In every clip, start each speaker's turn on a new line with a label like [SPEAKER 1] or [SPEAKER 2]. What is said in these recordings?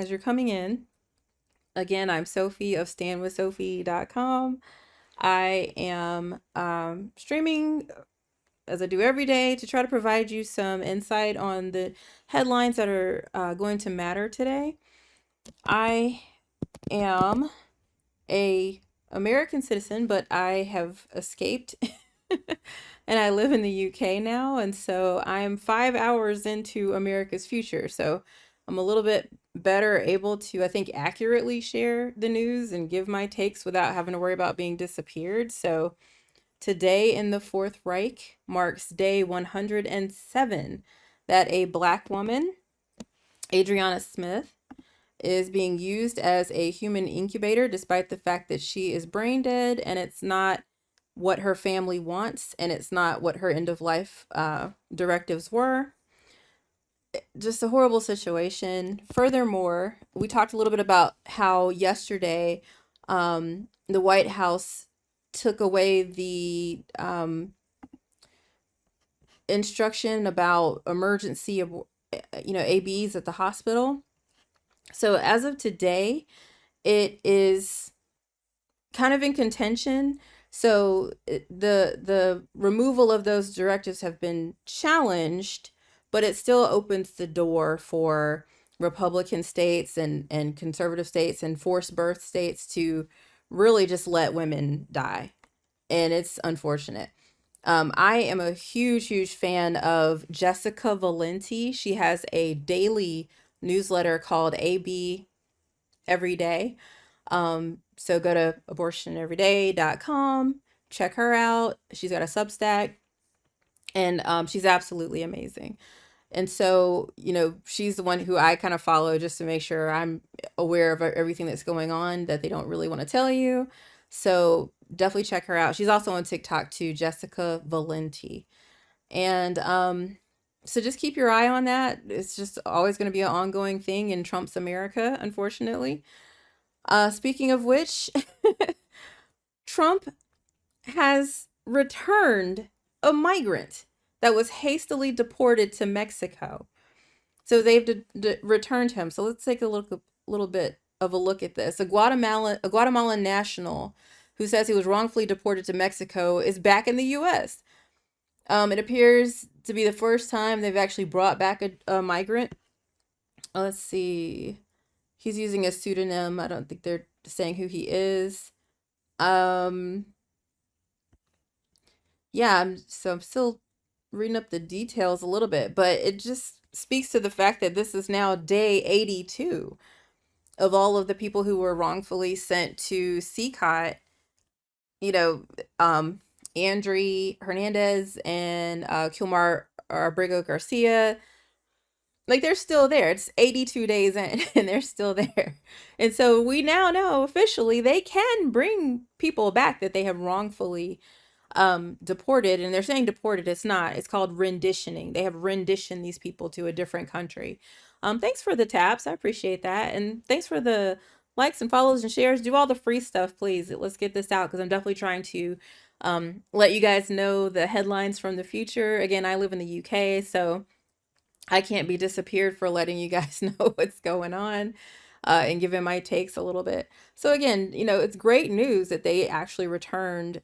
[SPEAKER 1] as you're coming in, again, I'm Sophie of standwithsophie.com. I am streaming as I do every day to try to provide you some insight on the headlines that are going to matter today. I am a American citizen, but I have escaped and I live in the UK now, and so I'm 5 hours into America's future. So I'm a little bit better able to, I think, accurately share the news and give my takes without having to worry about being disappeared. So today in the Fourth Reich marks day 107 that a Black woman, Adriana Smith, is being used as a human incubator, despite the fact that she is brain dead and it's not what her family wants and it's not what her end of life directives were. Just a horrible situation. Furthermore, we talked a little bit about how yesterday the White House took away the instruction about emergency of ABs at the hospital. So as of today, it is kind of in contention. So the removal of those directives have been challenged, but it still opens the door for Republican states and conservative states and forced birth states to really just let women die. And it's unfortunate. I am a huge, huge fan of Jessica Valenti. She has a daily newsletter called AB Every Day. So go to abortioneveryday.com, check her out. She's got a Substack, and she's absolutely amazing. And so, she's the one who I kind of follow just to make sure I'm aware of everything that's going on that they don't really want to tell you. So definitely check her out. She's also on TikTok too, Jessica Valenti. And so just keep your eye on that. It's just always going to be an ongoing thing in Trump's America, unfortunately. Speaking of which, Trump has returned a migrant that was hastily deported to Mexico. So they've returned him. So let's take a little bit of a look at this. A Guatemalan national who says he was wrongfully deported to Mexico is back in the U.S. It appears to be the first time they've actually brought back a migrant. Let's see. He's using a pseudonym. I don't think they're saying who he is. Yeah, so I'm still reading up the details a little bit, but it just speaks to the fact that this is now day 82 of all of the people who were wrongfully sent to CCOT, you know, Andre Hernandez and Kilmar Abrego Garcia. Like, they're still there. It's 82 days in and they're still there. And so we now know officially they can bring people back that they have wrongfully deported. And they're saying deported, it's not. It's called renditioning. They have renditioned these people to a different country. Thanks for the taps. I appreciate that. And thanks for the likes and follows and shares. Do all the free stuff, please. Let's get this out because I'm definitely trying to let you guys know the headlines from the future. Again, I live in the UK, so I can't be disappeared for letting you guys know what's going on and giving my takes a little bit. So again, it's great news that they actually returned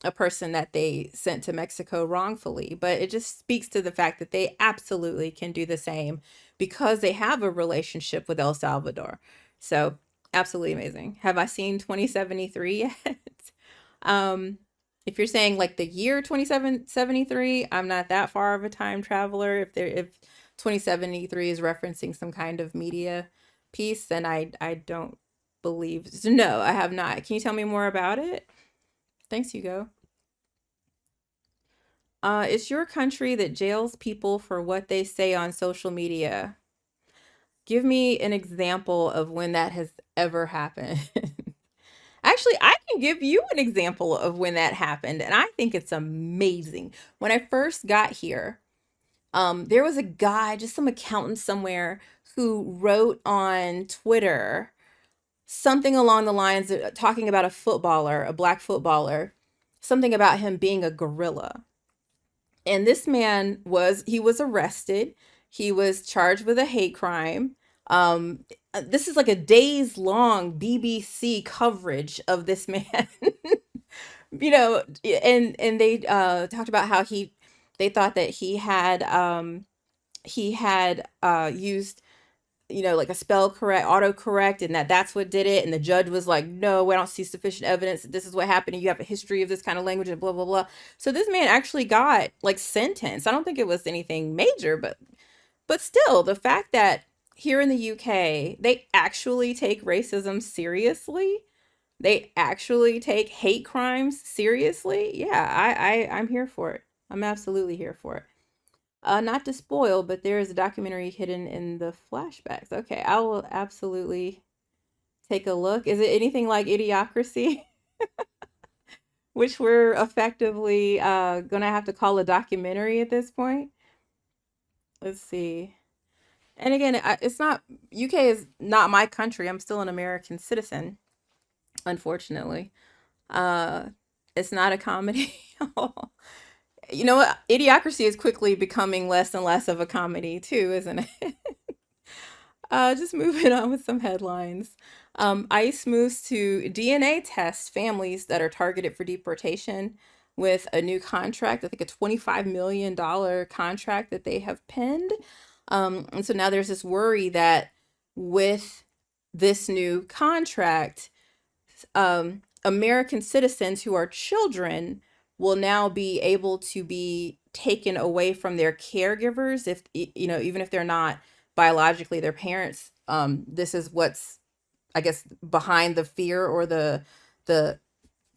[SPEAKER 1] a person that they sent to Mexico wrongfully, but it just speaks to the fact that they absolutely can do the same because they have a relationship with El Salvador. So absolutely amazing. Have I seen 2073 yet? um, if you're saying like the year 2773, I'm not that far of a time traveler. If 2073 is referencing some kind of media piece, then I don't believe. So no, I have not. Can you tell me more about it? Thanks, Hugo. It's your country that jails people for what they say on social media. Give me an example of when that has ever happened. Actually, I can give you an example of when that happened, and I think it's amazing. When I first got here, there was a guy, just some accountant somewhere, who wrote on Twitter something along the lines of talking about a black footballer, something about him being a gorilla. And this man was arrested. He was charged with a hate crime. Um, this is like a days long BBC coverage of this man. You know, and they talked about how they thought that he had used, you know, like a spell correct, autocorrect, and that's what did it. And the judge was like, no, I don't see sufficient evidence that this is what happened. And you have a history of this kind of language and blah, blah, blah. So this man actually got like sentenced. I don't think it was anything major, but still, the fact that here in the UK, they actually take racism seriously. They actually take hate crimes seriously. Yeah, I'm here for it. I'm absolutely here for it. Not to spoil, but there is a documentary hidden in the flashbacks. Okay, I will absolutely take a look. Is it anything like Idiocracy, which we're effectively gonna have to call a documentary at this point? Let's see. And again, it's not, UK is not my country. I'm still an American citizen, unfortunately. Uh, it's not a comedy. You know what? Idiocracy is quickly becoming less and less of a comedy too, isn't it? Just moving on with some headlines. ICE moves to DNA test families that are targeted for deportation with a new contract. I think a $25 million contract that they have penned. And so now there's this worry that with this new contract, American citizens who are children will now be able to be taken away from their caregivers if, you know, even if they're not biologically their parents. This is what's, I guess, behind the fear or the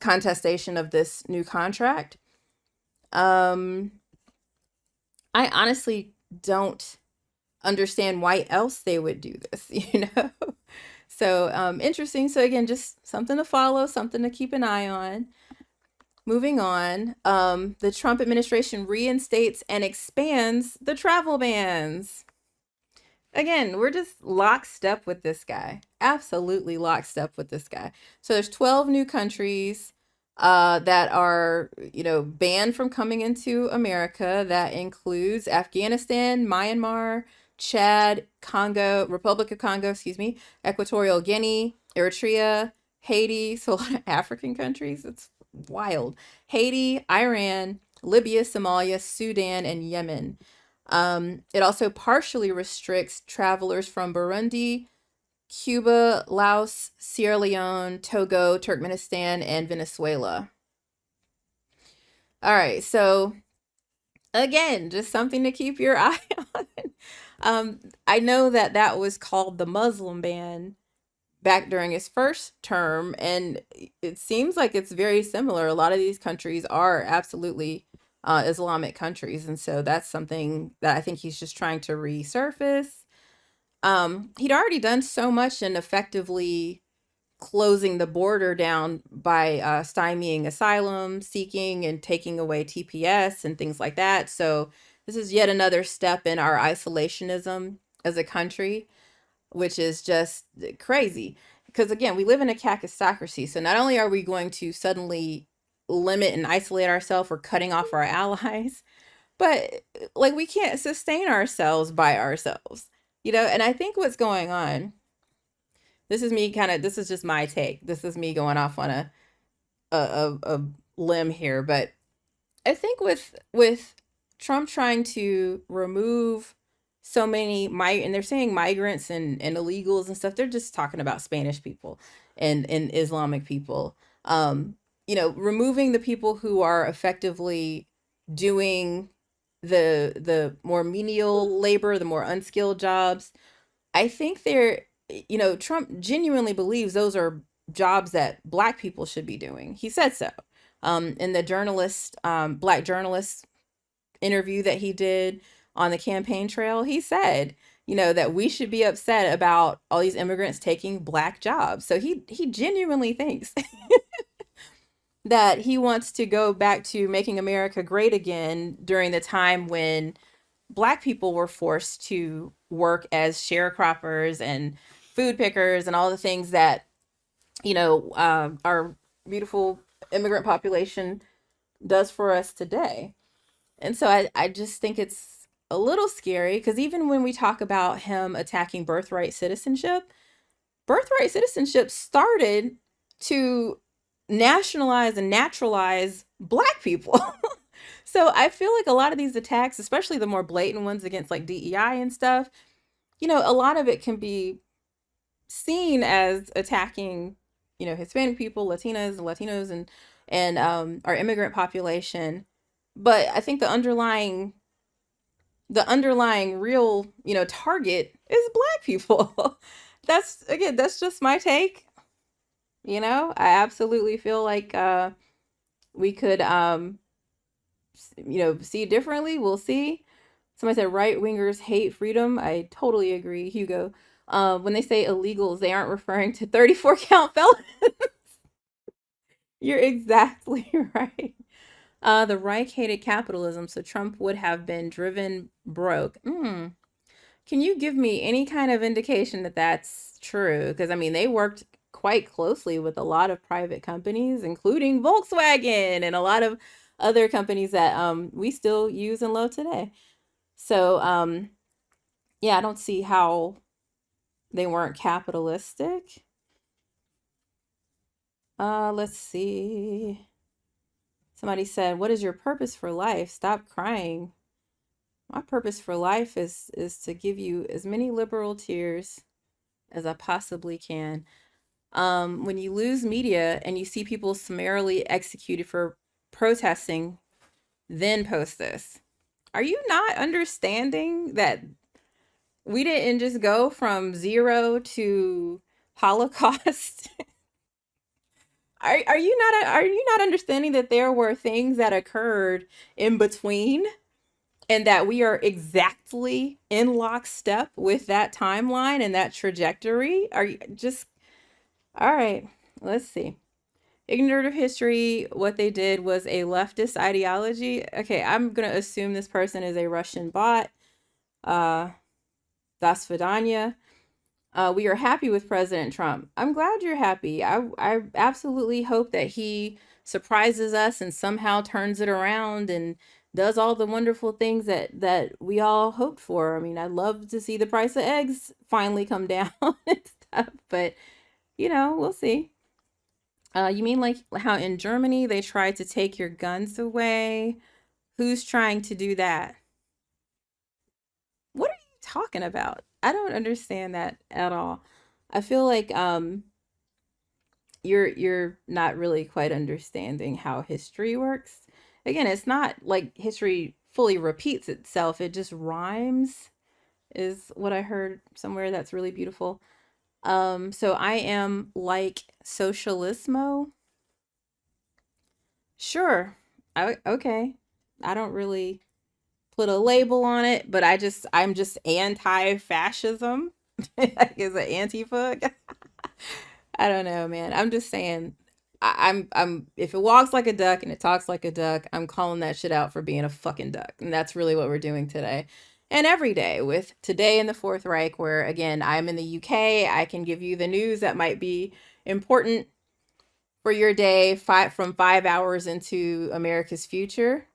[SPEAKER 1] contestation of this new contract. um I honestly don't understand why else they would do this, you know. So interesting. So again, just something to follow, something to keep an eye on. Moving on, the Trump administration reinstates and expands the travel bans. Again, we're just lockstep with this guy. Absolutely lockstep with this guy. So there's 12 new countries that are, you know, banned from coming into America. That includes Afghanistan, Myanmar, Chad, Congo, Republic of Congo, excuse me, Equatorial Guinea, Eritrea, Haiti. So a lot of African countries. It's wild. Haiti, Iran, Libya, Somalia, Sudan, and Yemen. It also partially restricts travelers from Burundi, Cuba, Laos, Sierra Leone, Togo, Turkmenistan, and Venezuela. All right, so again, just something to keep your eye on. I know that that was called the Muslim ban back during his first term, and it seems like it's very similar. A lot of these countries are absolutely Islamic countries, and so that's something that I think he's just trying to resurface. He'd already done so much in effectively closing the border down by stymieing asylum seeking and taking away TPS and things like that. So this is yet another step in our isolationism as a country, which is just crazy. Because again, we live in a kakistocracy. So not only are we going to suddenly limit and isolate ourselves or cutting off our allies, but like we can't sustain ourselves by ourselves, you know. And I think what's going on, this is me kind of, this is just my take. This is me going off on a limb here, but I think with Trump trying to remove so many and they're saying migrants and illegals and stuff, they're just talking about Spanish people and Islamic people. You know, removing the people who are effectively doing the more menial labor, the more unskilled jobs. I think they're, you know, Trump genuinely believes those are jobs that black people should be doing. He said so. In the black journalist interview that he did on the campaign trail, he said, you know, that we should be upset about all these immigrants taking black jobs. So he genuinely thinks that he wants to go back to making America great again during the time when black people were forced to work as sharecroppers and food pickers and all the things that, you know, our beautiful immigrant population does for us today. And so I just think it's a little scary because even when we talk about him attacking birthright citizenship, birthright citizenship started to nationalize and naturalize black people. So I feel like a lot of these attacks, especially the more blatant ones against like DEI and stuff, a lot of it can be seen as attacking, Hispanic people, Latinos, and our immigrant population. But I think the underlying real, target is black people. That's just my take. I absolutely feel like we could see differently. We'll see. Somebody said right wingers hate freedom. I totally agree, Hugo. When they say illegals, they aren't referring to 34 count felons. You're exactly right. The Reich hated capitalism, so Trump would have been driven broke. Can you give me any kind of indication that that's true? Because I mean, they worked quite closely with a lot of private companies, including Volkswagen and a lot of other companies that we still use and love today. So yeah, I don't see how they weren't capitalistic. Let's see. Somebody said, "What is your purpose for life? Stop crying." My purpose for life is to give you as many liberal tears as I possibly can. When you lose media and you see people summarily executed for protesting, then post this. Are you not understanding that we didn't just go from zero to Holocaust? Are you not understanding that there were things that occurred in between and that we are exactly in lockstep with that timeline and that trajectory? Are you just all right? Let's see. Ignorant of history, what they did was a leftist ideology. Okay, I'm gonna assume this person is a Russian bot. Uh, Das Vidanya. We are happy with President Trump. I'm glad you're happy. I absolutely hope that he surprises us and somehow turns it around and does all the wonderful things that we all hoped for. I mean, I'd love to see the price of eggs finally come down and stuff, but we'll see. You mean like how in Germany they tried to take your guns away? Who's trying to do that? What are you talking about? I don't understand that at all. I feel like you're not really quite understanding how history works. Again, it's not like history fully repeats itself. It just rhymes is what I heard somewhere that's really beautiful. So I am like socialismo. Sure. Okay. I don't really put a label on it, but I'm just anti-fascism. Like, is it Antifa? I don't know, man. I'm just saying. I'm. If it walks like a duck and it talks like a duck, I'm calling that shit out for being a fucking duck, and that's really what we're doing today, and every day with Today in the Fourth Reich, where again I'm in the UK. I can give you the news that might be important for your day, 5 hours into America's future.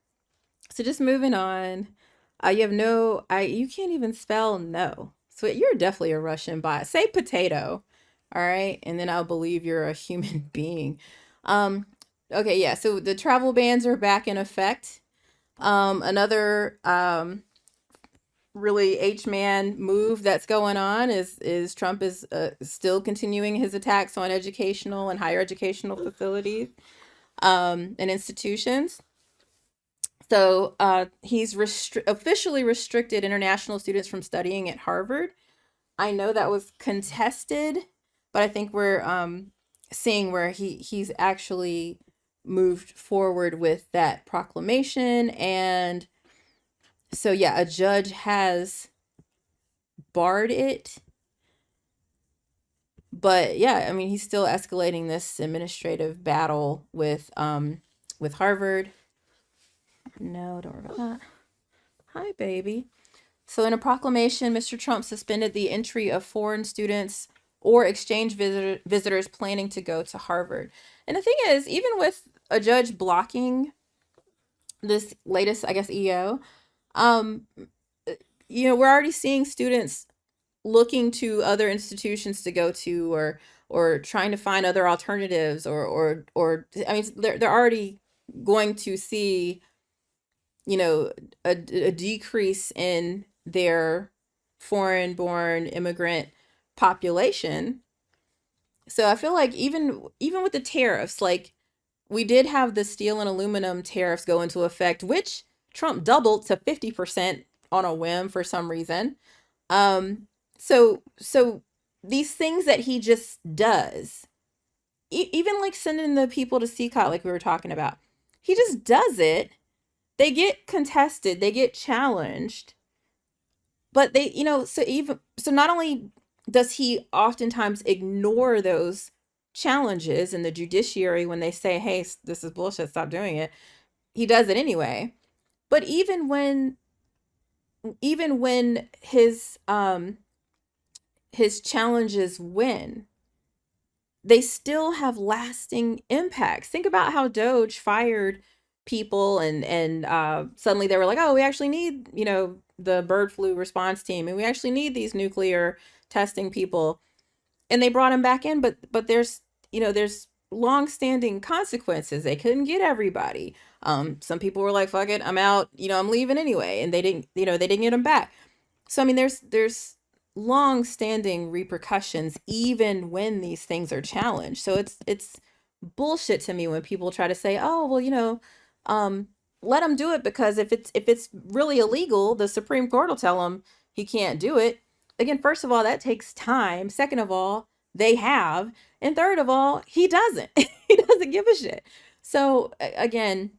[SPEAKER 1] So just moving on. You have no, you can't even spell no. So you're definitely a Russian bot. Say potato, all right, and then I'll believe you're a human being. Um, okay, yeah. So the travel bans are back in effect. Another really H-man move that's going on is Trump is still continuing his attacks on educational and higher educational facilities and institutions. So he's officially restricted international students from studying at Harvard. I know that was contested, but I think we're seeing where he's actually moved forward with that proclamation. And so, yeah, a judge has barred it. But yeah, I mean, he's still escalating this administrative battle with Harvard. No, don't worry about that. Hi, baby. So, in a proclamation, Mr. Trump suspended the entry of foreign students or exchange visitors planning to go to Harvard. And the thing is, even with a judge blocking this latest, I guess, EO, um, we're already seeing students looking to other institutions to go to, or trying to find other alternatives, or I mean, they're already going to see, you know, a decrease in their foreign born immigrant population. So I feel like even with the tariffs, like, we did have the steel and aluminum tariffs go into effect, which Trump doubled to 50% on a whim for some reason. Um, so these things that he just does, even like sending the people to CCOT, like we were talking about, he just does it. They get contested, they get challenged, but they, so even so, not only does he oftentimes ignore those challenges in the judiciary when they say, "Hey, this is bullshit, stop doing it," he does it anyway. But even when his challenges win, they still have lasting impacts. Think about how Doge fired people, and suddenly they were like, "Oh, we actually need, the bird flu response team, and we actually need these nuclear testing people," and they brought him back in. But there's long-standing consequences. They couldn't get everybody. Some people were like, "Fuck it, I'm out. I'm leaving anyway," and they didn't get him back. So I mean, there's long-standing repercussions even when these things are challenged. So it's bullshit to me when people try to say, "Oh, well, um, let him do it because if it's really illegal, the Supreme Court will tell him he can't do it." Again, first of all, that takes time. Second of all, they have, and third of all, he doesn't. He doesn't give a shit. So again,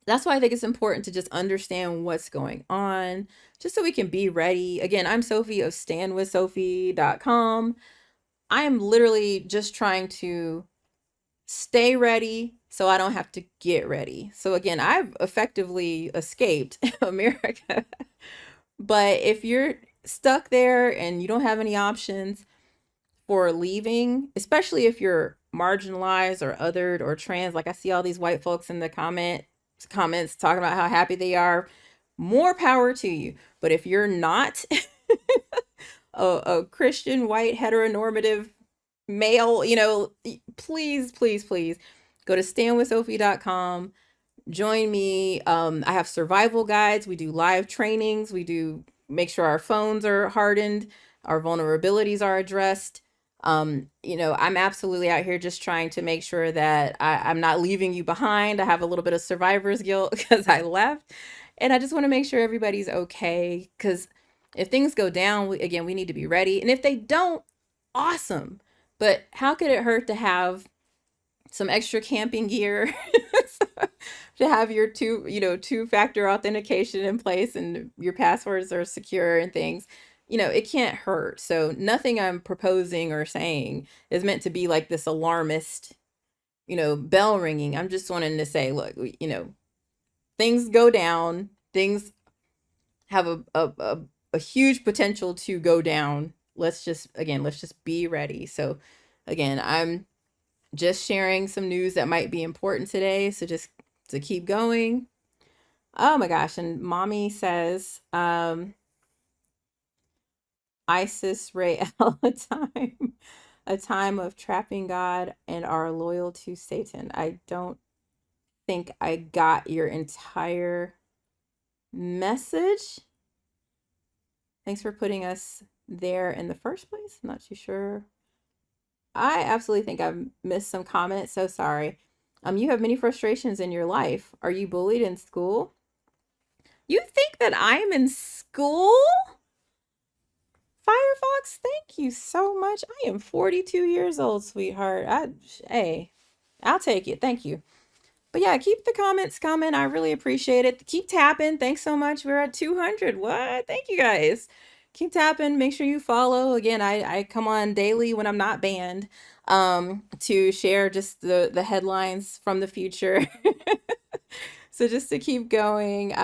[SPEAKER 1] that's why I think it's important to just understand what's going on, just so we can be ready. Again, I'm Sophie of standwithsophie.com. I am literally just trying to stay ready so I don't have to get ready. So again, I've effectively escaped America. But if you're stuck there and you don't have any options for leaving, especially if you're marginalized or othered or trans, like I see all these white folks in the comments talking about how happy they are, more power to you. But if you're not a Christian, white, heteronormative male, please, please, please go to standwithsophie.com. Join me. I have survival guides. We do live trainings. We do make sure our phones are hardened, our vulnerabilities are addressed. I'm absolutely out here just trying to make sure that I'm not leaving you behind. I have a little bit of survivor's guilt because I left. And I just want to make sure everybody's okay. Because if things go down, we need to be ready. And if they don't, awesome. But how could it hurt to have some extra camping gear, to have your two-factor authentication in place and your passwords are secure and things? It can't hurt. So nothing I'm proposing or saying is meant to be like this alarmist, bell ringing. I'm just wanting to say, look, things go down, things have a huge potential to go down. Let's just be ready. So again, I'm just sharing some news that might be important today. So just to keep going. Oh my gosh. And mommy says, Isis Ray a time of trapping God and are loyal to Satan. I don't think I got your entire message. Thanks for putting us there in the first place. I'm not too sure. I absolutely think I've missed some comments. So sorry. You have many frustrations in your life. Are you bullied in school? You think that I'm in school? Firefox, thank you so much. I am 42 years old, sweetheart. Hey, I'll take it. Thank you. But yeah, keep the comments coming. I really appreciate it. Keep tapping. Thanks so much. We're at 200. What? Thank you guys. Keep tapping. Make sure you follow. Again, I come on daily when I'm not banned, to share just the headlines from the future. So just to keep going,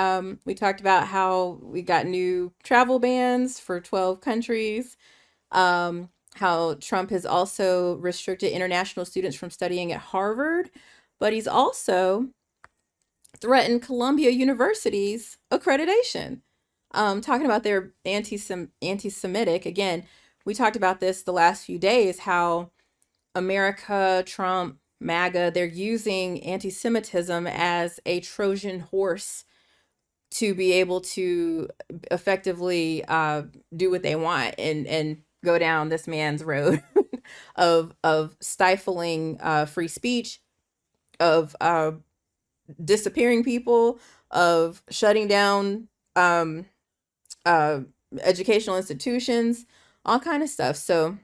[SPEAKER 1] we talked about how we got new travel bans for 12 countries, how Trump has also restricted international students from studying at Harvard, but he's also threatened Columbia University's accreditation. talking about their anti-Semitic. Again, we talked about this the last few days, how America, Trump, MAGA, they're using anti-Semitism as a Trojan horse to be able to effectively do what they want and go down this man's road of stifling free speech, of disappearing people, of shutting down um, uh, educational institutions, all kind of stuff. So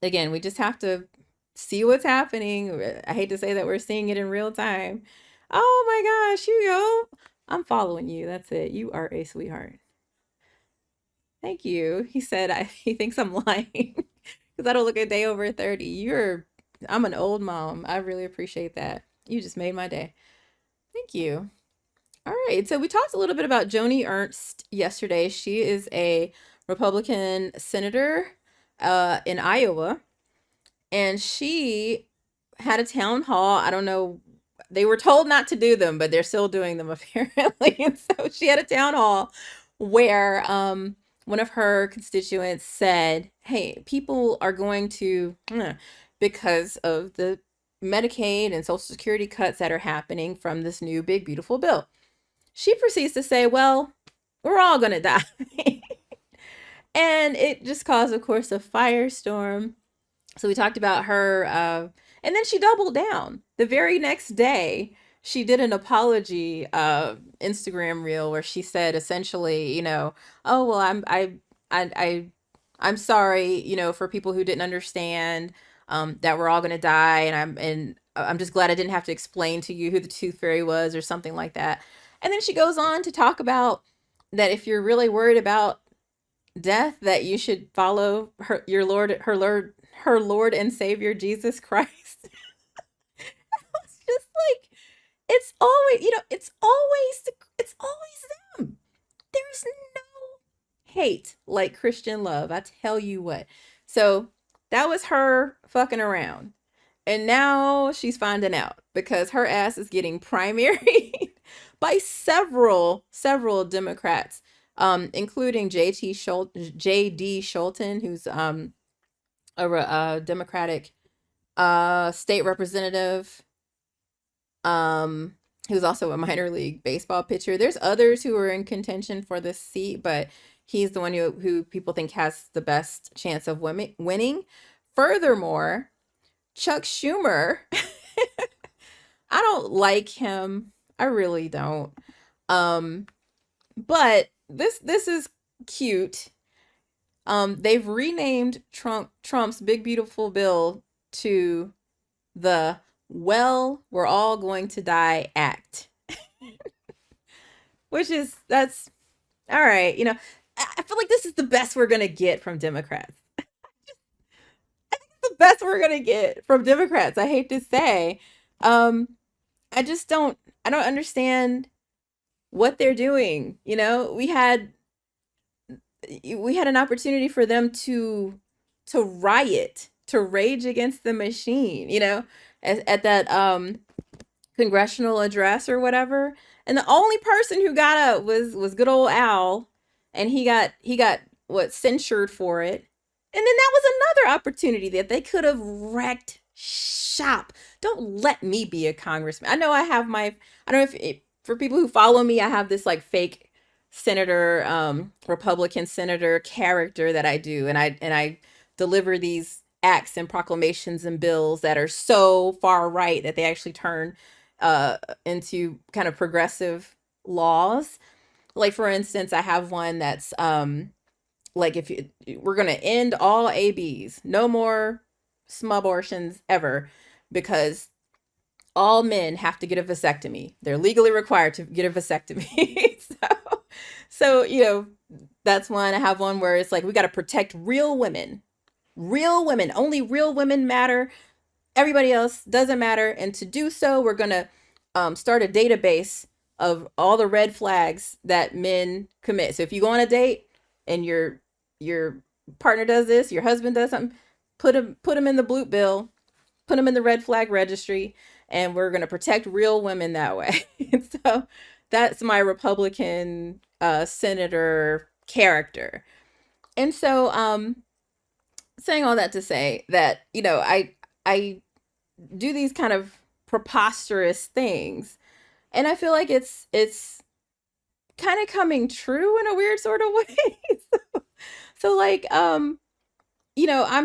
[SPEAKER 1] again, we just have to see what's happening. I hate to say that we're seeing it in real time. Oh my gosh, you go. I'm following you. That's it. You are a sweetheart. Thank you. He said he thinks I'm lying because I don't look a day over 30. I'm an old mom. I really appreciate that. You just made my day. Thank you. All right. So we talked a little bit about Joni Ernst yesterday. She is a Republican senator in Iowa, and she had a town hall. I don't know. They were told not to do them, but they're still doing them apparently. And so she had a town hall where one of her constituents said, "Hey, people are going to, because of the Medicaid and Social Security cuts that are happening from this new big beautiful bill." She proceeds to say, "Well, we're all gonna die." And it just caused, of course, a firestorm. So we talked about her, and then she doubled down. The very next day, she did an apology Instagram reel where she said essentially, "Oh well, I I'm sorry, for people who didn't understand that we're all gonna die, and I'm just glad I didn't have to explain to you who the Tooth Fairy was or something like that." And then she goes on to talk about that if you're really worried about death, that you should follow her Lord and Savior Jesus Christ. It's just like it's always, it's always them. There's no hate like Christian love. I tell you what. So that was her fucking around. And now she's finding out because her ass is getting primaried by several Democrats, including J.D. Scholten, who's a Democratic state representative, um, who's also a minor league baseball pitcher. There's others who are in contention for this seat, but he's the one who people think has the best chance of winning. Furthermore, Chuck Schumer, I don't like him. I really don't. Um, but this is cute. They've renamed Trump's Big Beautiful Bill to the "Well, We're All Going to Die" Act, that's all right. I feel like this is the best we're gonna get from Democrats. The best we're gonna get from Democrats. I hate to say, um, I just don't. I don't understand what they're doing. We had an opportunity for them to riot, to rage against the machine, at that congressional address or whatever. And the only person who got up was good old Al, and he got what, censured for it. And then that was another opportunity that they could have wrecked shop. Don't let me be a congressman. I know I don't know if for people who follow me, I have this like fake senator, Republican senator character that I do, and I deliver these acts and proclamations and bills that are so far right that they actually turn into kind of progressive laws. Like for instance, I have one that's like we're gonna end all ABs, no more smabortions ever, because all men have to get a vasectomy. They're legally required to get a vasectomy. So that's one. I have one where it's like we got to protect real women. Real women. Only real women matter. Everybody else doesn't matter. And to do so, we're gonna start a database of all the red flags that men commit. So if you go on a date and your partner does this, your husband does something, put him in the blue bill, put him in the red flag registry, and we're going to protect real women that way. So that's my Republican senator character. And so, saying all that to say that, I do these kind of preposterous things, and I feel like it's kind of coming true in a weird sort of way. So like, I'm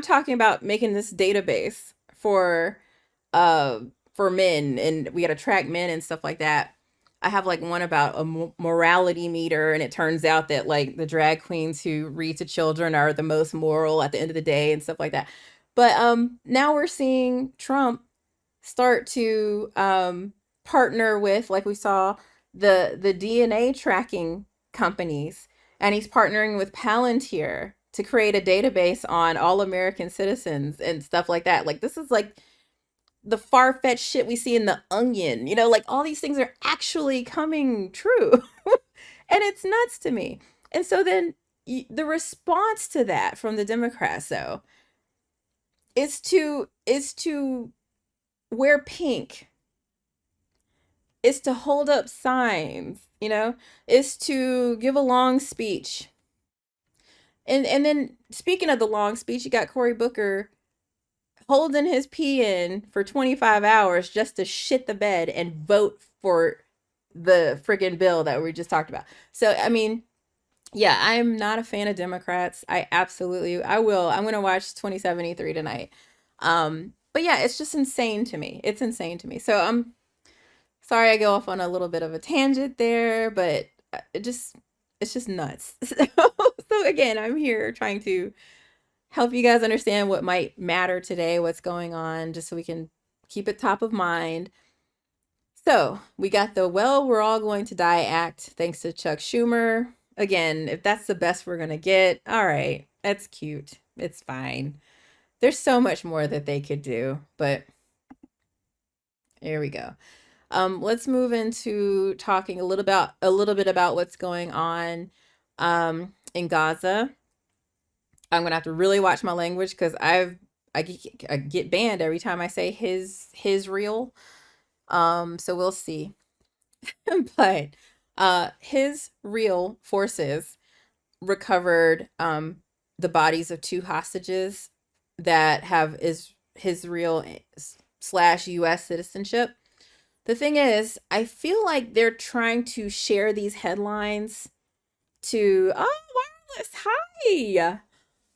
[SPEAKER 1] talking about making this database uh for men, and we got to track men and stuff like that. I have like one about a morality meter, and it turns out that like the drag queens who read to children are the most moral at the end of the day and stuff like that. But now we're seeing Trump start to partner with, like we saw, the DNA tracking companies, and he's partnering with Palantir to create a database on all American citizens and stuff like that. Like, this is like the far-fetched shit we see in The Onion. Like, all these things are actually coming true. And it's nuts to me. And so then the response to that from the Democrats, though, is to wear pink, is to hold up signs, is to give a long speech. And then, speaking of the long speech, you got Cory Booker holding his pee in for 25 hours just to shit the bed and vote for the friggin' bill that we just talked about. So, I mean, yeah, I'm not a fan of Democrats. I'm going to watch 2073 tonight. But yeah, it's just insane to me. It's insane to me. So I'm sorry I go off on a little bit of a tangent there, but it's just nuts. So again, I'm here trying to help you guys understand what might matter today, what's going on, just so we can keep it top of mind. So we got the "Well, we're all going to die" act, thanks to Chuck Schumer. Again, if that's the best we're gonna get, all right, that's cute. It's fine. There's so much more that they could do, but here we go. Let's move into talking a little bit about what's going on in Gaza. I'm gonna have to really watch my language because I get banned every time I say his real. So we'll see. But his real forces recovered the bodies of two hostages that have is his real slash U.S. citizenship. The thing is, I feel like they're trying to share these headlines to, oh, wireless, hi.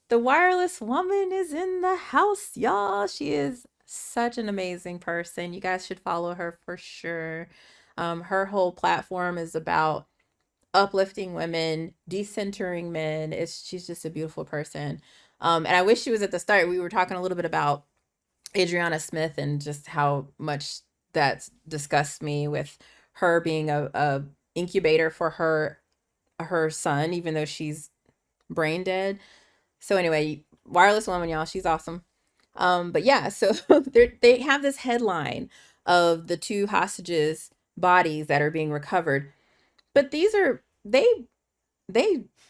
[SPEAKER 1] The wireless woman is in the house, y'all. She is such an amazing person. You guys should follow her for sure. Her whole platform is about uplifting women, decentering men. She's just a beautiful person. And I wish she was at the start. We were talking a little bit about Adriana Smith and just how much that disgusts me, with her being a incubator for her son, even though she's brain dead. So anyway, wireless woman, y'all, she's awesome. But yeah, so they have this headline of the two hostages' bodies that are being recovered, but they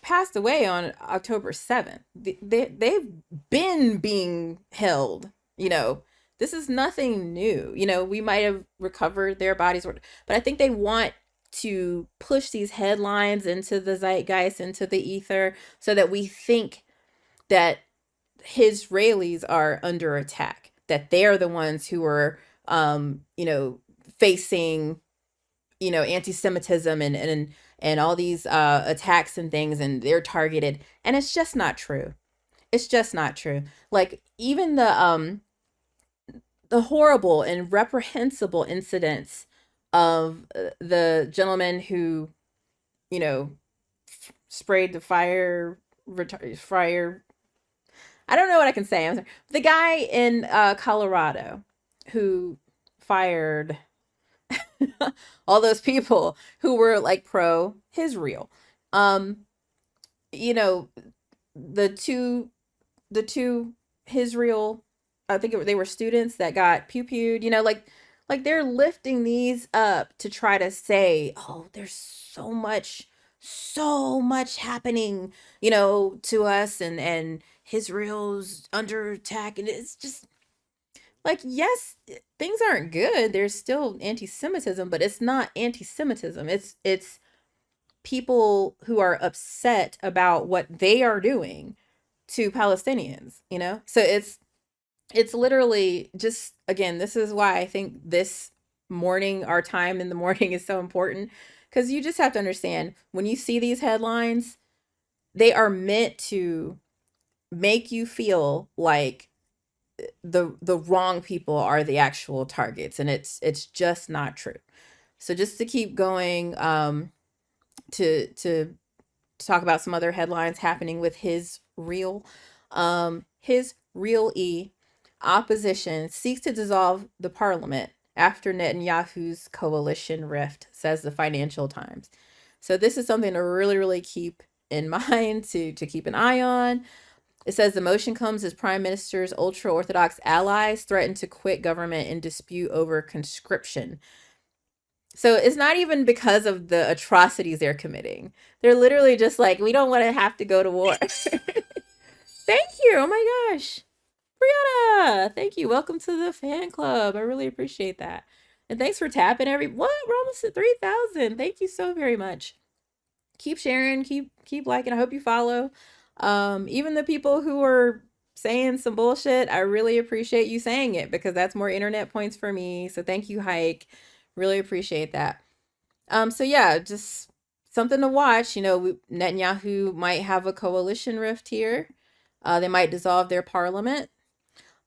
[SPEAKER 1] passed away on October 7th. They've been being held. This is nothing new. We might have recovered their bodies, but I think they want to push these headlines into the zeitgeist, into the ether, so that we think that Israelis are under attack, that they're the ones who are, facing, anti-Semitism and all these attacks and things, and they're targeted. And it's just not true. It's just not true. Like, even the horrible and reprehensible incidents of the gentleman who, sprayed the fire. I don't know what I can say. I'm sorry. The guy in Colorado who fired all those people who were like pro Israel. Um, you know, the two Israel, I think they were students that got pew-pewed. Like they're lifting these up to try to say, oh, there's so much happening, to us, and Israel's under attack, and it's just like, yes, things aren't good. There's still anti-Semitism, but it's not anti-Semitism. It's people who are upset about what they are doing to Palestinians, you know? So it's literally just, again, this is why I think this morning, our time in the morning, is so important, because you just have to understand, when you see these headlines, they are meant to make you feel like the wrong people are the actual targets, and it's just not true. So just to keep going, to talk about some other headlines happening with his real opposition seeks to dissolve the parliament after Netanyahu's coalition rift, says the Financial Times. So this is something to really keep in mind, to keep an eye on. It says the motion comes as Prime Minister's ultra-Orthodox allies threaten to quit government in dispute over conscription. So it's not even because of the atrocities they're committing. They're literally just like, we don't want to have to go to war. Thank you. Oh my gosh. Brianna, thank you. Welcome to the fan club. I really appreciate that. And thanks for tapping what? We're almost at 3,000. Thank you so very much. Keep sharing, keep liking. I hope you follow. Even the people who are saying some bullshit, I really appreciate you saying it, because that's more internet points for me. So thank you, Hike. Really appreciate that. So yeah, just something to watch. You know, Netanyahu might have a coalition rift here. They might dissolve their parliament.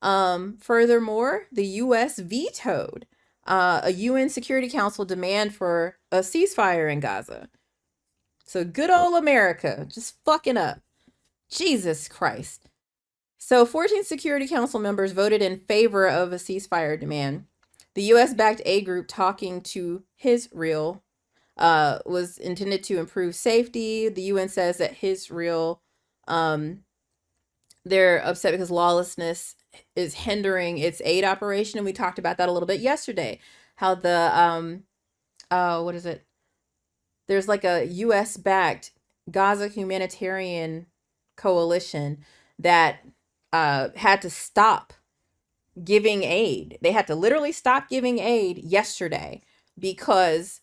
[SPEAKER 1] Furthermore, the U.S. vetoed a UN Security Council demand for a ceasefire in Gaza. So good old America just fucking up. Jesus Christ. So 14 Security Council members voted in favor of a ceasefire demand. The U.S.-backed aid group talking to Israel was intended to improve safety. The UN says that Israel, they're upset because lawlessness is hindering its aid operation. And we talked about that a little bit yesterday. How the, what is it? There's like a US-backed Gaza humanitarian coalition that had to stop giving aid. They had to literally stop giving aid yesterday, because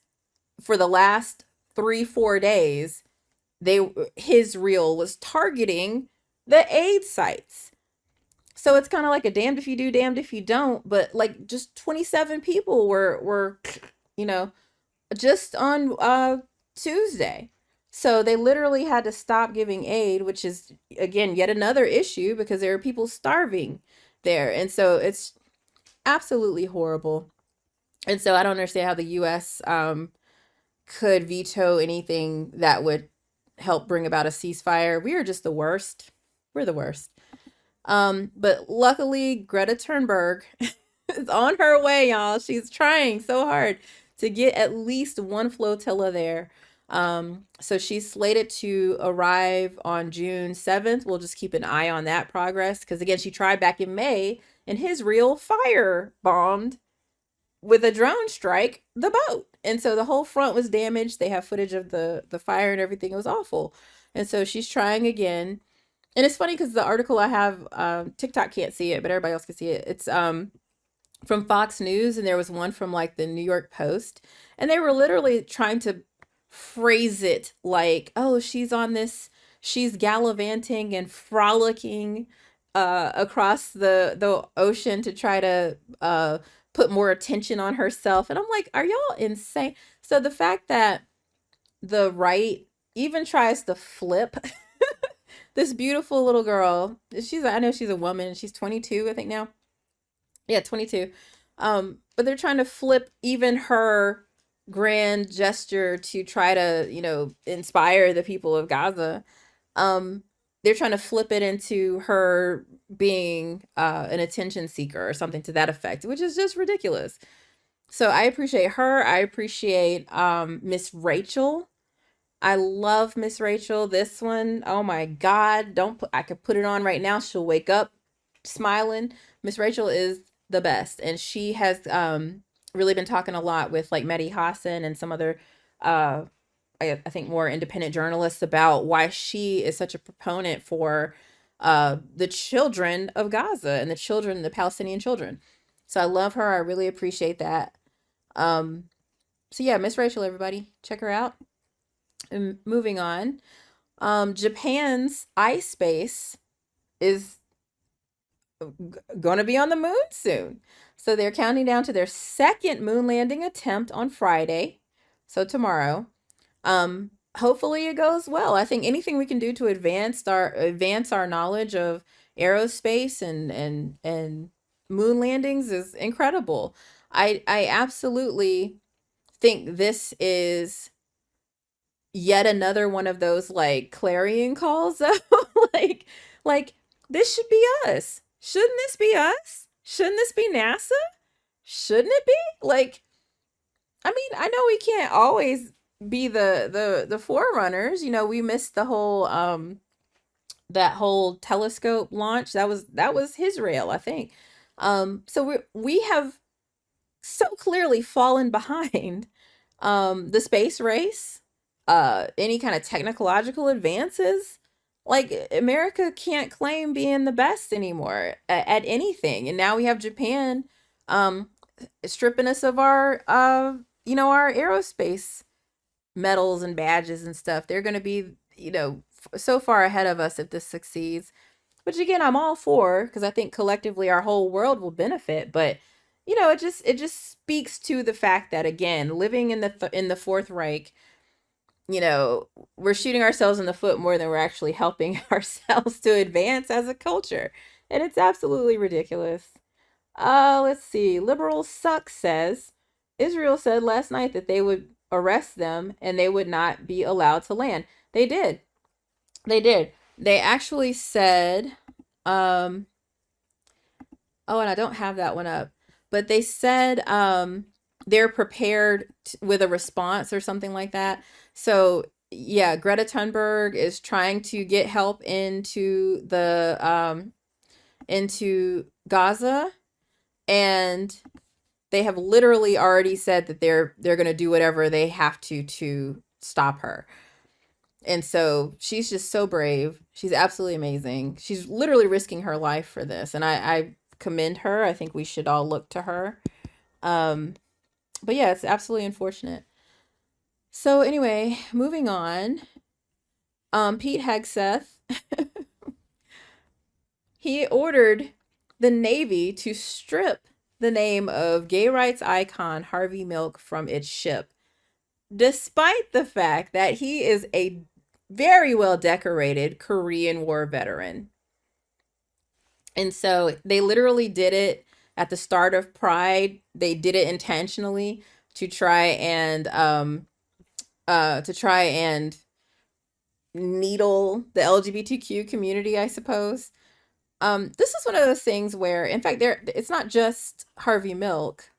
[SPEAKER 1] for the last 3-4 days, Israel was targeting the aid sites. So it's kind of like a damned if you do, damned if you don't. But like, just 27 people were you know, just on Tuesday. So they literally had to stop giving aid, which is, again, yet another issue, because there are people starving there. And so it's absolutely horrible. And so I don't understand how the U.S. Could veto anything that would help bring about a ceasefire. We are just the worst. We're the worst. But luckily, Greta Thunberg is on her way, y'all. She's trying so hard to get at least one flotilla there. So she's slated to arrive on June 7th. We'll just keep an eye on that progress, because again, she tried back in May, and Israel fire bombed with a drone strike the boat. And so the whole front was damaged. They have footage of the fire and everything. It was awful. And so she's trying again. And it's funny because the article I have, TikTok can't see it, but everybody else can see it. It's from Fox News, and there was one from like the New York Post, and they were literally trying to phrase it like, oh, she's gallivanting and frolicking across the ocean to try to put more attention on herself. And I'm like, are y'all insane? So the fact that the right even tries to flip this beautiful little girl, I know she's a woman, she's 22, I think now. Yeah, 22. But they're trying to flip even her grand gesture to try to, inspire the people of Gaza. They're trying to flip it into her being an attention seeker or something to that effect, which is just ridiculous. So I appreciate her. I appreciate Miss Rachel. I love Miss Rachel. This one, oh my God, I could put it on right now. She'll wake up smiling. Miss Rachel is the best. And she has really been talking a lot with like Mehdi Hassan and some other, I think more independent journalists, about why she is such a proponent for the children of Gaza and the Palestinian children. So I love her. I really appreciate that. So yeah, Miss Rachel, everybody, check her out. And moving on, Japan's ice base is going to be on the moon soon. So they're counting down to their second moon landing attempt on Friday. So tomorrow. Hopefully it goes well. I think anything we can do to advance our knowledge of aerospace and moon landings is incredible. I absolutely think this is yet another one of those like clarion calls though. like like this should be us. Shouldn't this be us? Shouldn't this be NASA? Shouldn't it be? Like, I mean, I know we can't always be the forerunners. You know, we missed the whole that whole telescope launch. That was his rail, I think. So we have so clearly fallen behind the space race, any kind of technological advances. Like America can't claim being the best anymore at anything. And now we have Japan um stripping us of our our aerospace medals and badges and stuff. They're going to be, so far ahead of us if this succeeds. Which again, I'm all for because I think collectively our whole world will benefit, but it just speaks to the fact that again, living in the Fourth Reich, we're shooting ourselves in the foot more than we're actually helping ourselves to advance as a culture. And it's absolutely ridiculous. Let's see. Liberal Suck says Israel said last night that they would arrest them and they would not be allowed to land. They did. They did. They actually said, um, oh, and I don't have that one up, but they said they're prepared with a response or something like that. So yeah, Greta Thunberg is trying to get help into Gaza, and they have literally already said that they're going to do whatever they have to stop her. And so she's just so brave. She's absolutely amazing. She's literally risking her life for this, and I commend her. I think we should all look to her. Um, but yeah, it's absolutely unfortunate. So anyway, moving on. Pete Hegseth, he ordered the Navy to strip the name of gay rights icon Harvey Milk from its ship, despite the fact that he is a very well decorated Korean War veteran. And so they literally did it at the start of Pride. They did it intentionally to try and needle the LGBTQ community, I suppose. This is one of those things where, in fact, it's not just Harvey Milk.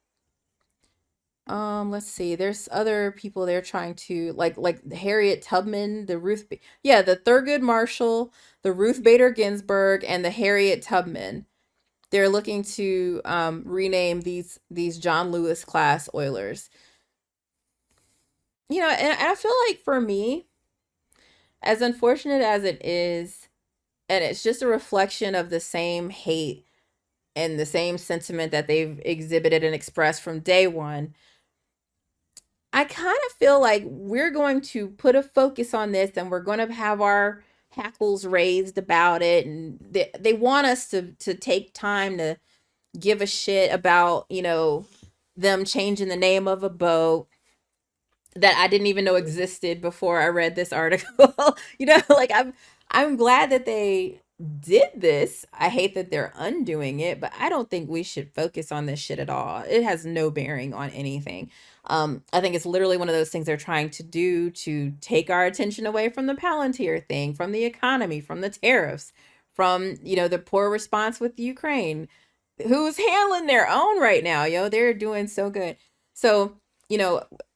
[SPEAKER 1] Let's see. There's other people they're trying to like Harriet Tubman, the Thurgood Marshall, the Ruth Bader Ginsburg, and the Harriet Tubman. They're looking to rename these John Lewis class Oilers. And I feel like for me, as unfortunate as it is, and it's just a reflection of the same hate and the same sentiment that they've exhibited and expressed from day one. I kind of feel like we're going to put a focus on this and we're going to have our hackles raised about it. And they want us to take time to give a shit about, them changing the name of a boat that I didn't even know existed before I read this article. Like I'm glad that they did this. I hate that they're undoing it, but I don't think we should focus on this shit at all. It has no bearing on anything. I think it's literally one of those things they're trying to do to take our attention away from the Palantir thing, from the economy, from the tariffs, from, the poor response with Ukraine, who's handling their own right now. They're doing so good. So,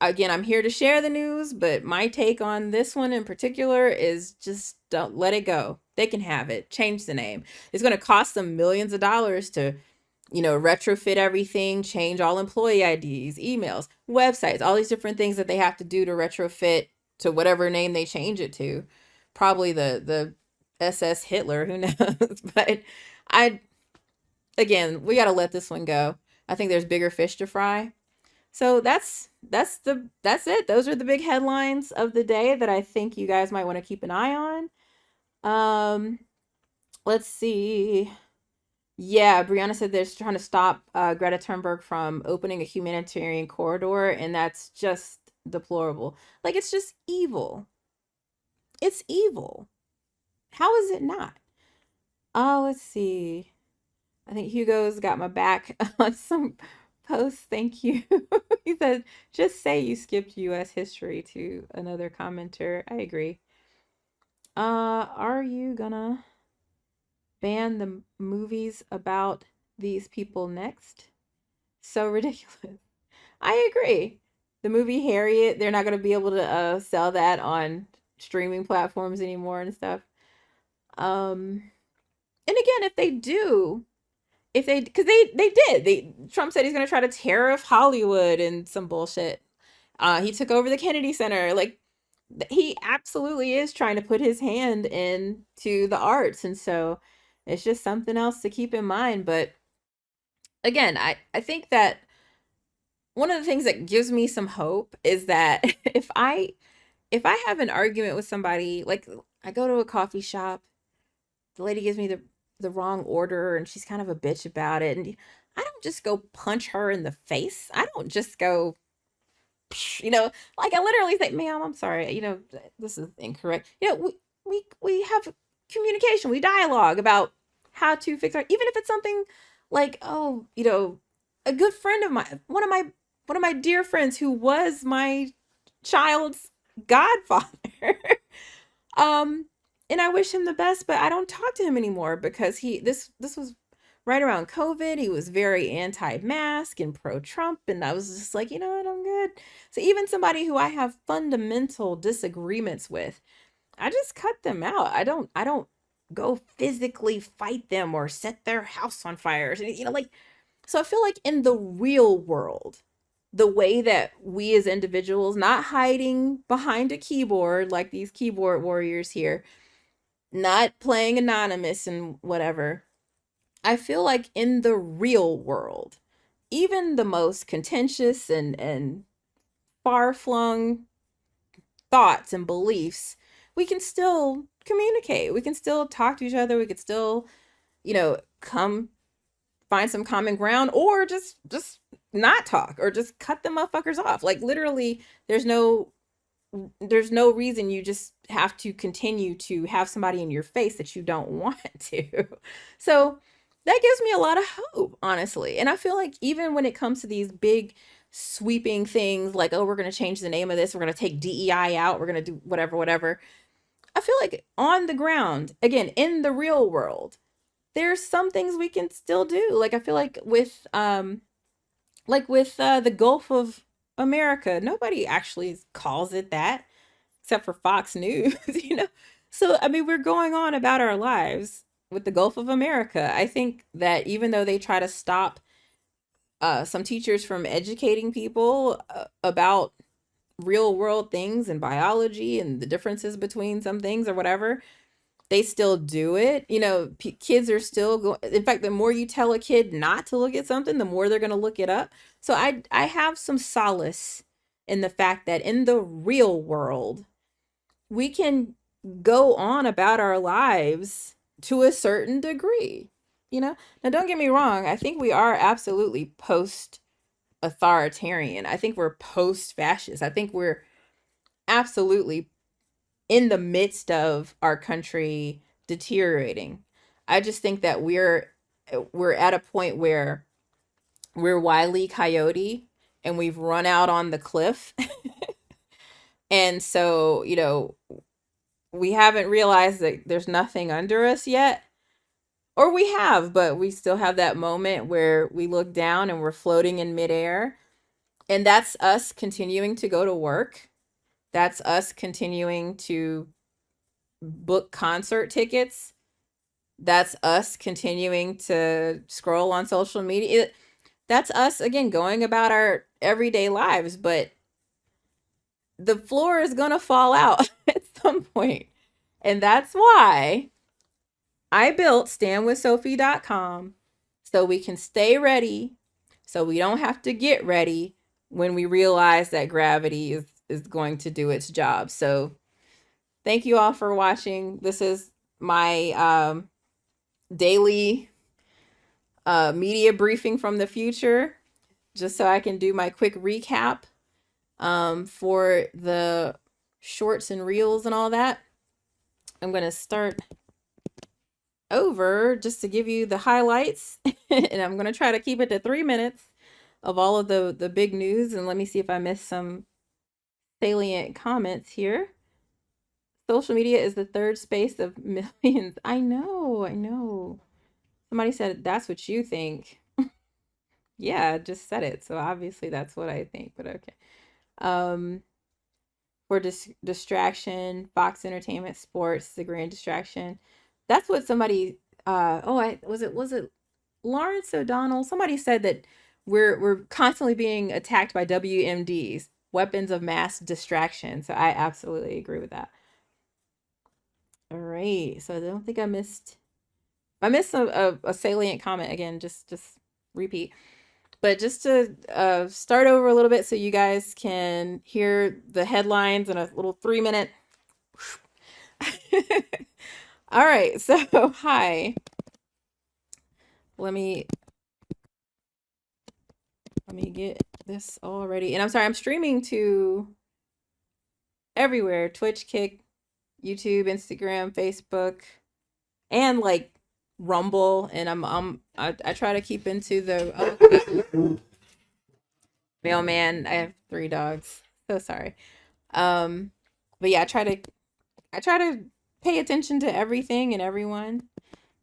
[SPEAKER 1] again, I'm here to share the news, but my take on this one in particular is just don't let it go. They can have it. Change the name. It's going to cost them millions of dollars to, retrofit everything, change all employee IDs, emails, websites, all these different things that they have to do to retrofit to whatever name they change it to. Probably the SS Hitler, who knows? But again, we got to let this one go. I think there's bigger fish to fry. So that's it. Those are the big headlines of the day that I think you guys might want to keep an eye on. Um, let's see. Yeah, Brianna said they're trying to stop Greta Thunberg from opening a humanitarian corridor, and that's just deplorable. Like, it's just evil. It's evil. How is it not? Oh, let's see. I think Hugo's got my back on some posts. Thank you. He said, just say you skipped US history to another commenter. I agree. Are you gonna ban the movies about these people next? So ridiculous. I agree. The movie Harriet, they're not gonna be able to sell that on streaming platforms anymore and stuff. Um, and again, if they do, if they because they Trump said he's going to try to tariff Hollywood and some bullshit. He took over the Kennedy Center. Like, he absolutely is trying to put his hand into the arts, and so it's just something else to keep in mind. But again, I think that one of the things that gives me some hope is that if I have an argument with somebody, like, I go to a coffee shop, the lady gives me the wrong order and she's kind of a bitch about it, and I don't just go punch her in the face. I don't just go, like, I literally say, ma'am, I'm sorry, this is incorrect. We have communication, we dialogue about how to fix our, even if it's something like, oh, a good friend of mine, one of my dear friends who was my child's godfather. Um, and I wish him the best, but I don't talk to him anymore because this was right around COVID. He was very anti-mask and pro-Trump, and I was just like, you know what, I'm good. So even somebody who I have fundamental disagreements with, I just cut them out. I don't go physically fight them or set their house on fire. Like, so I feel like in the real world, the way that we as individuals, not hiding behind a keyboard like these keyboard warriors here, not playing anonymous and whatever, I feel like in the real world, even the most contentious and far-flung thoughts and beliefs, we can still communicate. We can still talk to each other. We could still, come find some common ground, or just not talk, or just cut the motherfuckers off. Like, literally, there's no reason you just have to continue to have somebody in your face that you don't want to. So that gives me a lot of hope, honestly. And I feel like even when it comes to these big sweeping things like, oh, we're going to change the name of this, we're going to take DEI out, we're going to do whatever, whatever. I feel like on the ground, again, in the real world, there's some things we can still do. Like, I feel like with the Gulf of America, nobody actually calls it that except for Fox News, you know? So, I mean, we're going on about our lives with the Gulf of America. I think that even though they try to stop some teachers from educating people about real world things and biology and the differences between some things or whatever, they still do it. Kids are still going. In fact, the more you tell a kid not to look at something, the more they're going to look it up. So I have some solace in the fact that in the real world, we can go on about our lives to a certain degree. Now, don't get me wrong. I think we are absolutely post authoritarian. I think we're post fascist. I think we're absolutely in the midst of our country deteriorating. I just think that we're at a point where we're Wile E. Coyote and we've run out on the cliff. And so, we haven't realized that there's nothing under us yet. Or we have, but we still have that moment where we look down and we're floating in midair. And that's us continuing to go to work. That's us continuing to book concert tickets. That's us continuing to scroll on social media. That's us, again, going about our everyday lives. But the floor is going to fall out at some point. And that's why I built standwithsophie.com, so we can stay ready, so we don't have to get ready when we realize that gravity is going to do its job. So thank you all for watching. This is my daily media briefing from the future, just so I can do my quick recap for the shorts and reels and all that. I'm going to start over just to give you the highlights, and I'm going to try to keep it to 3 minutes of all of the big news. And let me see if I missed some salient comments here. Social media is the third space of millions. I know. Somebody said that's what you think. Yeah, I just said it. So obviously that's what I think, but okay. For distraction, Fox Entertainment Sports, the grand distraction. That's what somebody was it Lawrence O'Donnell? Somebody said that we're constantly being attacked by WMDs, weapons of mass distraction. So I absolutely agree with that. All right. So I don't think I missed a salient comment again. Just repeat. But just to start over a little bit so you guys can hear the headlines in a little 3 minute. All right. So hi. Let me get this all ready. And I'm sorry, I'm streaming to everywhere: Twitch, Kick, YouTube, Instagram, Facebook, and like Rumble. And I try to keep into the mailman. I have 3 dogs. So sorry. But yeah, I try to pay attention to everything and everyone.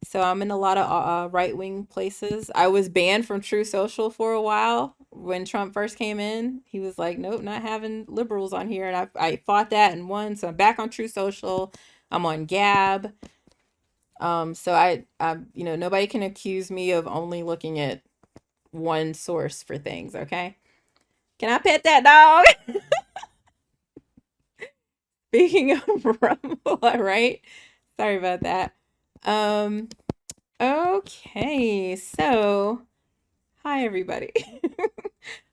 [SPEAKER 1] So I'm in a lot of right-wing places. I was banned from True Social for a while when Trump first came in. He was like, nope, not having liberals on here. And I fought that and won. So I'm back on True Social. I'm on Gab. So I nobody can accuse me of only looking at one source for things, okay? Can I pet that dog? Speaking of Rumble, all right. Sorry about that. Okay, so hi everybody.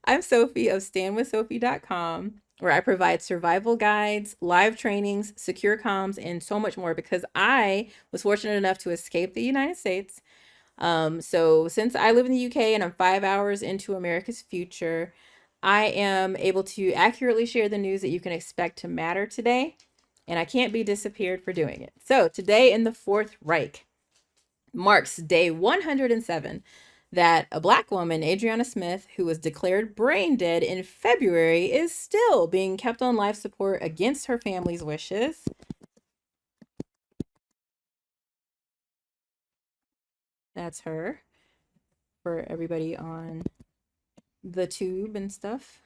[SPEAKER 1] I'm Sophie of standwithsophie.com, where I provide survival guides, live trainings, secure comms, and so much more because I was fortunate enough to escape the United States. So since I live in the UK and I'm 5 hours into America's future, I am able to accurately share the news that you can expect to matter today, and I can't be disappeared for doing it. So today in the Fourth Reich marks day 107 that a Black woman, Adriana Smith, who was declared brain dead in February, is still being kept on life support against her family's wishes. That's her for everybody on the tube and stuff.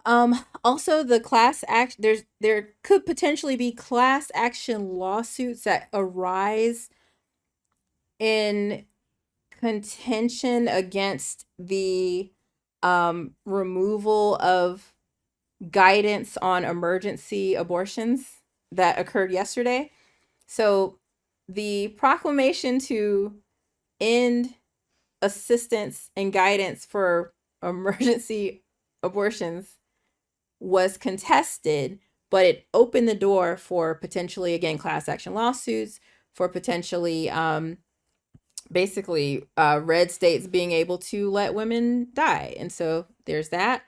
[SPEAKER 1] Also the class act there could potentially be class action lawsuits that arise in contention against the removal of guidance on emergency abortions that occurred yesterday. So the proclamation to end assistance and guidance for emergency abortions was contested, but it opened the door for potentially, again, class action lawsuits, for potentially basically red states being able to let women die. And so there's that.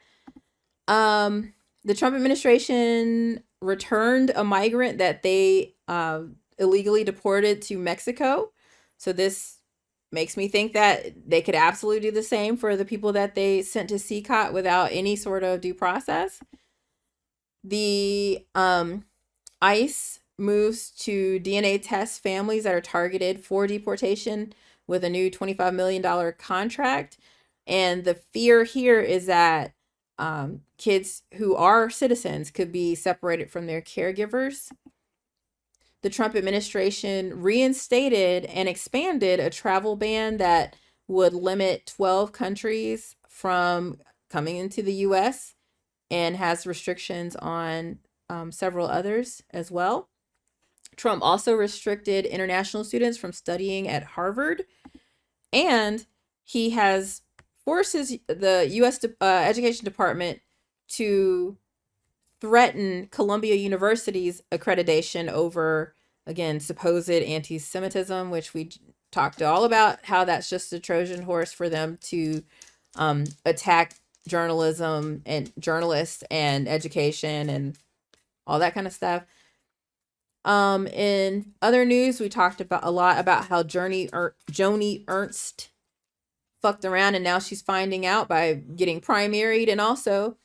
[SPEAKER 1] The Trump administration returned a migrant that they illegally deported to Mexico. So this makes me think that they could absolutely do the same for the people that they sent to CCOT without any sort of due process. The ICE moves to DNA test families that are targeted for deportation with a new $25 million contract. And the fear here is that kids who are citizens could be separated from their caregivers. The Trump administration reinstated and expanded a travel ban that would limit 12 countries from coming into the US and has restrictions on several others as well. Trump also restricted international students from studying at Harvard, and he has forces the U.S. Education Department to threaten Columbia University's accreditation over, again, supposed anti-Semitism, which we talked all about how that's just a Trojan horse for them to attack journalism and journalists and education and all that kind of stuff. In other news, we talked about a lot about how Joni Ernst fucked around, and now she's finding out by getting primaried, and also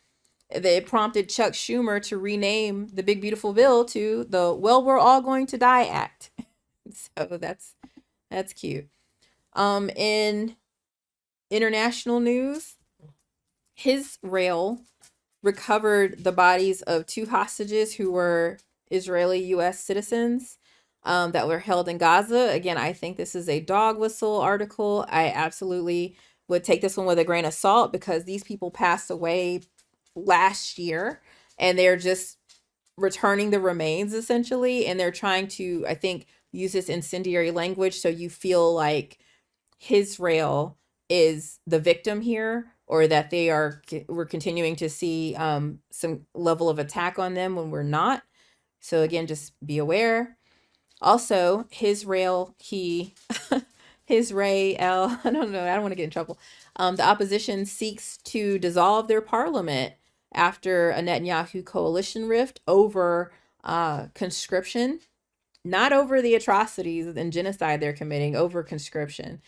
[SPEAKER 1] they prompted Chuck Schumer to rename the big beautiful bill to the "Well, We're All Going to Die" Act. So that's cute. In international news, Israel recovered the bodies of two hostages who were Israeli U.S. citizens that were held in Gaza. Again, I think this is a dog whistle article. I absolutely would take this one with a grain of salt because these people passed away last year and they're just returning the remains essentially. And they're trying to, I think, use this incendiary language so you feel like Israel is the victim here, or that we're continuing to see some level of attack on them when we're not. So again, just be aware. Also, Israel, Israel, I don't know, I don't want to get in trouble. The opposition seeks to dissolve their parliament after a Netanyahu coalition rift over conscription, not over the atrocities and genocide they're committing, over conscription.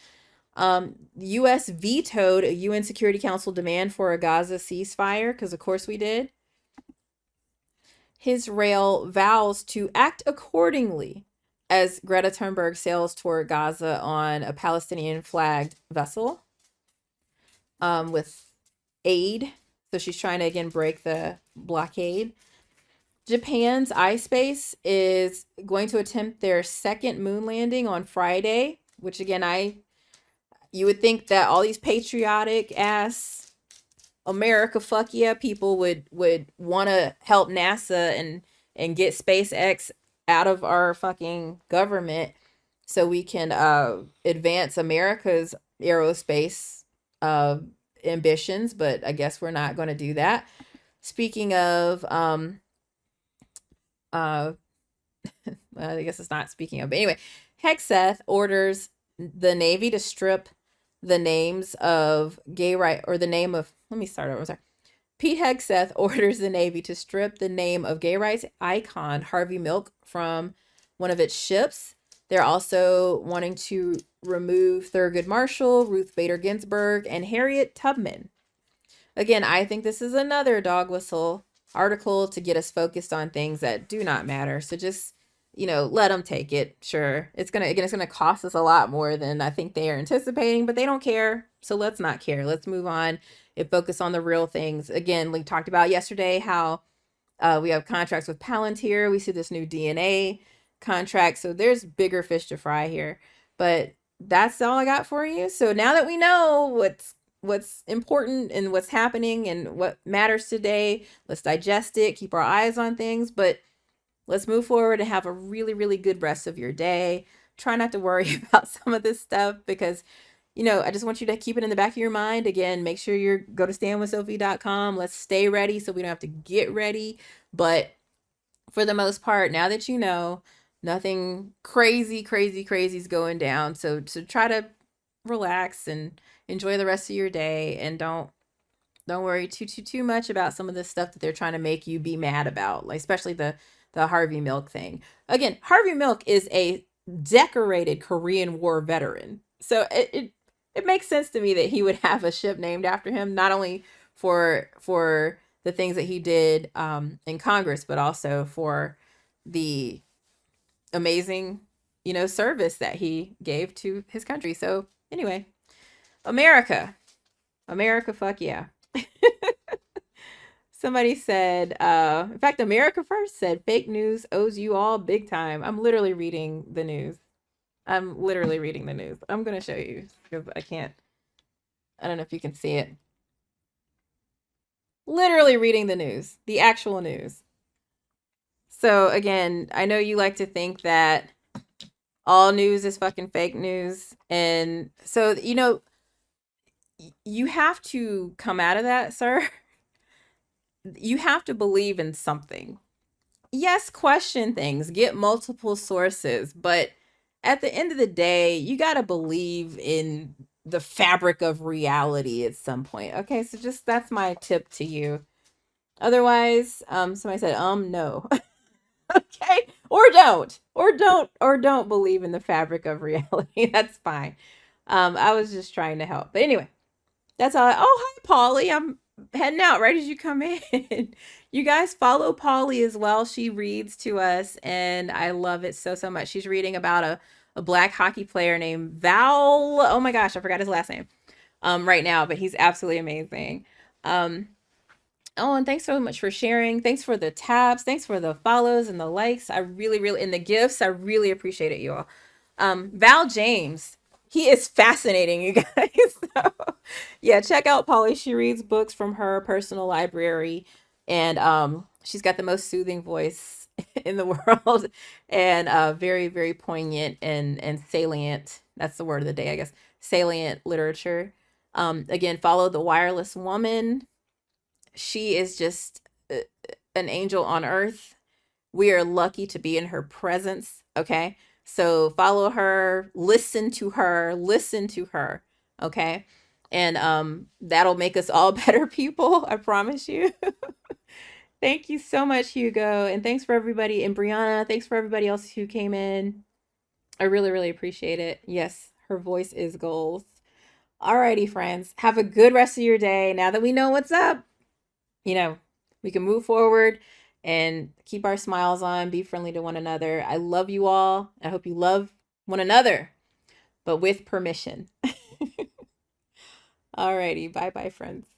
[SPEAKER 1] U.S. vetoed a UN Security Council demand for a Gaza ceasefire, because of course we did. Israel vows to act accordingly as Greta Thunberg sails toward Gaza on a Palestinian flagged vessel with aid. So she's trying to, again, break the blockade. Japan's iSpace is going to attempt their second moon landing on Friday, which again, you would think that all these patriotic ass America fuck yeah people would want to help NASA and get SpaceX out of our fucking government so we can advance America's aerospace ambitions, but I guess we're not going to do that. Speaking of well, I guess it's not speaking of, but anyway, Hegseth orders the Navy to strip the names of gay right, or the name of, let me start over, sorry. Pete Hegseth orders the Navy to strip the name of gay rights icon Harvey Milk from one of its ships. They're also wanting to remove Thurgood Marshall, Ruth Bader Ginsburg, and Harriet Tubman. Again, I think this is another dog whistle article to get us focused on things that do not matter. So just, let them take it. Sure. It's going to cost us a lot more than I think they are anticipating, but they don't care. So let's not care. Let's move on and focus on the real things. Again, we talked about yesterday how we have contracts with Palantir. We see this new DNA contract. So there's bigger fish to fry here, but that's all I got for you. So now that we know what's important and what's happening and what matters today, let's digest it, keep our eyes on things, but let's move forward and have a really, really good rest of your day. Try not to worry about some of this stuff because, I just want you to keep it in the back of your mind. Again, make sure you go to standwithsophie.com. Let's stay ready so we don't have to get ready. But for the most part, now that you know, nothing crazy is going down. So try to relax and enjoy the rest of your day, and don't worry too much about some of the stuff that they're trying to make you be mad about, like especially the Harvey Milk thing. Again, Harvey Milk is a decorated Korean War veteran. So it makes sense to me that he would have a ship named after him, not only for the things that he did in Congress, but also for the amazing, service that he gave to his country. So anyway, America, fuck yeah. Somebody said, in fact, America First said, fake news owes you all big time. I'm literally reading the news. I'm going to show you because I don't know if you can see it. Literally reading the news, the actual news. So again, I know you like to think that all news is fucking fake news. And so, you have to come out of that, sir. You have to believe in something. Yes, question things, get multiple sources, but at the end of the day, you got to believe in the fabric of reality at some point. Okay, so just that's my tip to you. Otherwise, somebody said, no. Okay, or don't believe in the fabric of reality. That's fine. I was just trying to help. But anyway, that's all. Oh, hi, Polly. I'm heading out right as you come in. You guys follow Polly as well. She reads to us, and I love it so, so much. She's reading about a black hockey player named Val. Oh my gosh, I forgot his last name right now, but he's absolutely amazing. Um, Oh, and thanks so much for sharing. Thanks for the tabs. Thanks for the follows and the likes. I really, really, and the gifts. I really appreciate it, you all. Val James, he is fascinating, you guys. So, yeah, check out Polly. She reads books from her personal library, and she's got the most soothing voice in the world, and very, very poignant and salient. That's the word of the day, I guess. Salient literature. Again, follow the Wireless Woman. She is just an angel on earth. We are lucky to be in her presence. Okay. So follow her, listen to her. Okay. And that'll make us all better people. I promise you. Thank you so much, Hugo. And thanks for everybody. And Brianna, thanks for everybody else who came in. I really, really appreciate it. Yes, her voice is gold. Alrighty, friends. Have a good rest of your day. Now that we know what's up, you know, we can move forward and keep our smiles on, be friendly to one another. I love you all. I hope you love one another, but with permission. Alrighty. Bye bye, friends.